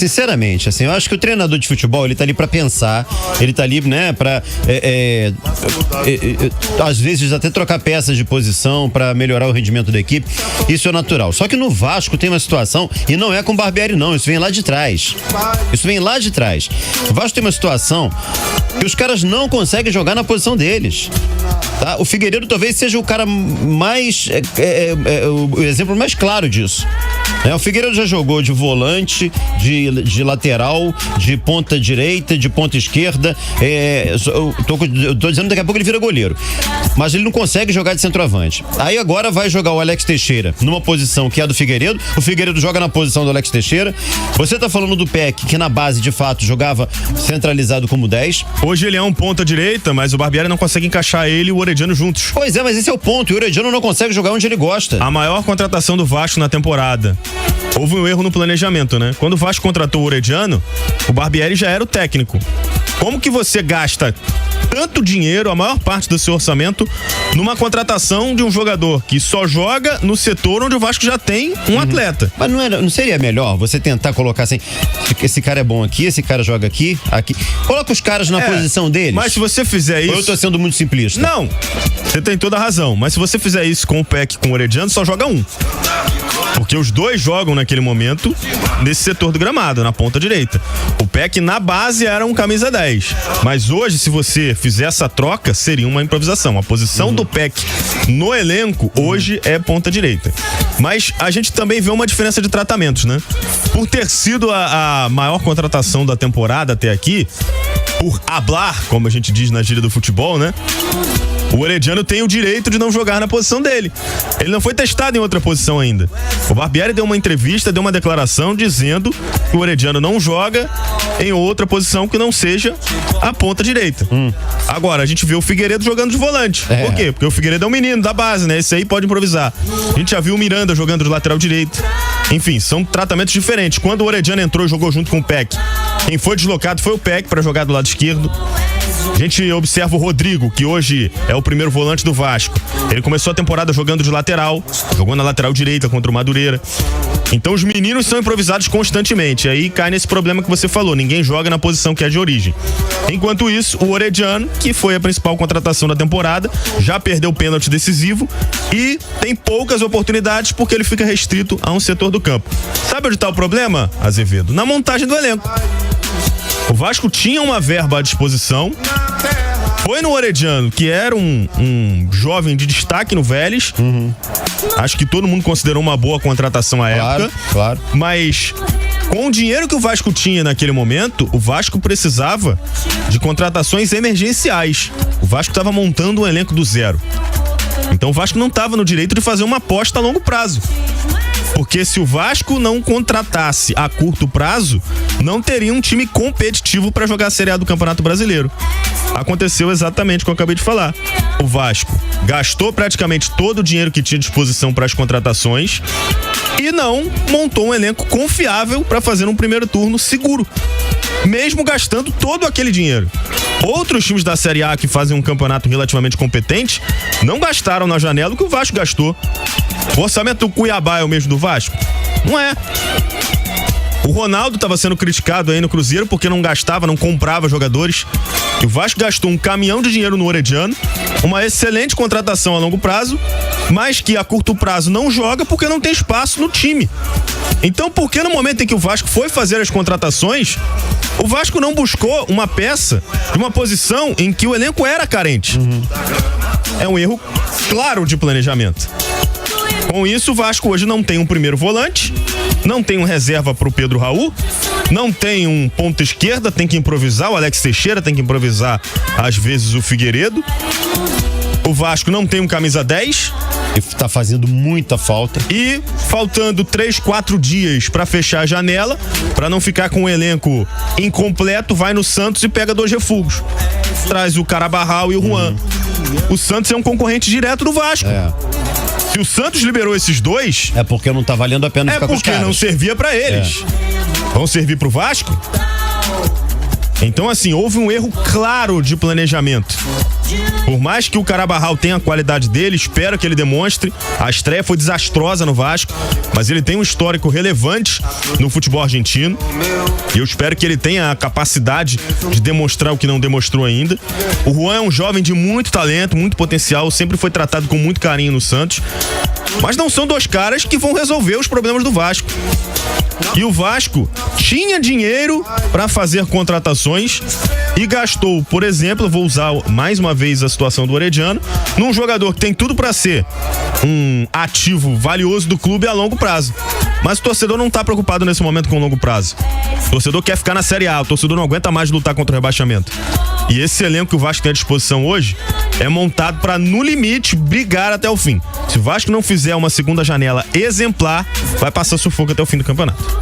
Sinceramente, assim, eu acho que o treinador de futebol, ele tá ali pra pensar, ele tá ali, né, pra às vezes até trocar peças de posição pra melhorar o rendimento da equipe, isso é natural. Só que no Vasco tem uma situação, e não é com o Barbieri não, isso vem lá de trás. O Vasco tem uma situação que os caras não conseguem jogar na posição deles. Tá? O Figueiredo talvez seja o cara mais, o exemplo mais claro disso. O Figueiredo já jogou de volante, de lateral, de ponta direita, de ponta esquerda. Eu tô dizendo daqui a pouco ele vira goleiro. Mas ele não consegue jogar de centroavante. Aí agora vai jogar o Alex Teixeira numa posição que é a do Figueiredo. O Figueiredo joga na posição do Alex Teixeira. Você tá falando do Peck, que na base de fato jogava centralizado como 10. Hoje ele é um ponta direita, mas o Barbieri não consegue encaixar ele e o Orediano juntos. Pois é, mas esse é o ponto. E o Orediano não consegue jogar onde ele gosta. A maior contratação do Vasco na temporada. Houve um erro no planejamento, né? Quando o Vasco contratou o Orediano, o Barbieri já era o técnico. Como que você gasta tanto dinheiro, a maior parte do seu orçamento, numa contratação de um jogador que só joga no setor onde o Vasco já tem um atleta? Mas não seria melhor você tentar colocar assim, esse cara é bom aqui, esse cara joga aqui. Coloca os caras na posição deles. Mas se você fizer isso... Ou eu tô sendo muito simplista? Não, você tem toda a razão. Mas se você fizer isso com o Peck e com o Orediano, só joga um. Porque os dois jogam naquele momento nesse setor do gramado, na ponta direita. O Peck na base era um camisa 10. Mas hoje, se você fizer essa troca, seria uma improvisação. A posição do Peck no elenco hoje é ponta direita. Mas a gente também vê uma diferença de tratamentos, né? Por ter sido a maior contratação da temporada até aqui, por hablar, como a gente diz na gíria do futebol, né? O Orediano tem o direito de não jogar na posição dele. Ele não foi testado em outra posição ainda. O Barbieri deu uma entrevista, deu uma declaração dizendo que o Orediano não joga em outra posição que não seja a ponta direita. Agora, a gente vê o Figueiredo jogando de volante. Por quê? Porque o Figueiredo é um menino da base, né? Esse aí pode improvisar. A gente já viu o Miranda jogando de lateral direito. Enfim, são tratamentos diferentes. Quando o Orediano entrou e jogou junto com o Peck, quem foi deslocado foi o Peck para jogar do lado esquerdo. A gente observa o Rodrigo, que hoje é o primeiro volante do Vasco. Ele começou a temporada jogando de lateral, jogou na lateral direita contra o Madureira. Então os meninos são improvisados constantemente. Aí cai nesse problema que você falou, ninguém joga na posição que é de origem. Enquanto isso, o Orediano, que foi a principal contratação da temporada, já perdeu o pênalti decisivo e tem poucas oportunidades porque ele fica restrito a um setor do campo. Sabe onde está o problema, Azevedo? Na montagem do elenco. O Vasco tinha uma verba à disposição, foi no Orediano, que era um jovem de destaque no Vélez. Acho que todo mundo considerou uma boa contratação à época. Claro. Mas com o dinheiro que o Vasco tinha naquele momento, o Vasco precisava de contratações emergenciais. O Vasco estava montando um elenco do zero. Então o Vasco não estava no direito de fazer uma aposta a longo prazo. Porque se o Vasco não contratasse a curto prazo, não teria um time competitivo para jogar a Série A do Campeonato Brasileiro. Aconteceu exatamente o que eu acabei de falar. O Vasco gastou praticamente todo o dinheiro que tinha à disposição para as contratações e não montou um elenco confiável para fazer um primeiro turno seguro, mesmo gastando todo aquele dinheiro. Outros times da Série A que fazem um campeonato relativamente competente não gastaram na janela o que o Vasco gastou. O orçamento do Cuiabá é o mesmo do Vasco? Não é. O Ronaldo estava sendo criticado aí no Cruzeiro porque não gastava, não comprava jogadores. E o Vasco gastou um caminhão de dinheiro no Orediano, uma excelente contratação a longo prazo, mas que a curto prazo não joga porque não tem espaço no time. Então, por que no momento em que o Vasco foi fazer as contratações, o Vasco não buscou uma peça de uma posição em que o elenco era carente? É um erro claro de planejamento. Com isso, o Vasco hoje não tem um primeiro volante, não tem um reserva pro Pedro Raul, não tem um ponta esquerda, tem que improvisar, o Alex Teixeira tem que improvisar, às vezes, o Figueiredo. O Vasco não tem um camisa 10. E tá fazendo muita falta. E faltando 3-4 dias pra fechar a janela, pra não ficar com o elenco incompleto, vai no Santos e pega 2 refugos. Traz o Carabarral e o Juan. O Santos é um concorrente direto do Vasco. Se o Santos liberou esses 2... É porque não tá valendo a pena ficar com os caras. É porque não servia pra eles. Vão servir pro Vasco? Então, assim, houve um erro claro de planejamento. Por mais que o Carabarral tenha a qualidade dele, espero que ele demonstre. A estreia foi desastrosa no Vasco, mas ele tem um histórico relevante no futebol argentino. E eu espero que ele tenha a capacidade de demonstrar o que não demonstrou ainda. O Juan é um jovem de muito talento, muito potencial, sempre foi tratado com muito carinho no Santos. Mas não são dois caras que vão resolver os problemas do Vasco. E o Vasco tinha dinheiro para fazer contratações e gastou, por exemplo, vou usar mais uma vez a situação do Orediano, num jogador que tem tudo para ser um ativo valioso do clube a longo prazo. Mas o torcedor não tá preocupado nesse momento com o longo prazo. O torcedor quer ficar na Série A, o torcedor não aguenta mais lutar contra o rebaixamento. E esse elenco que o Vasco tem à disposição hoje é montado para, no limite, brigar até o fim. Se o Vasco não fizer uma segunda janela exemplar, vai passar sufoco até o fim do campeonato.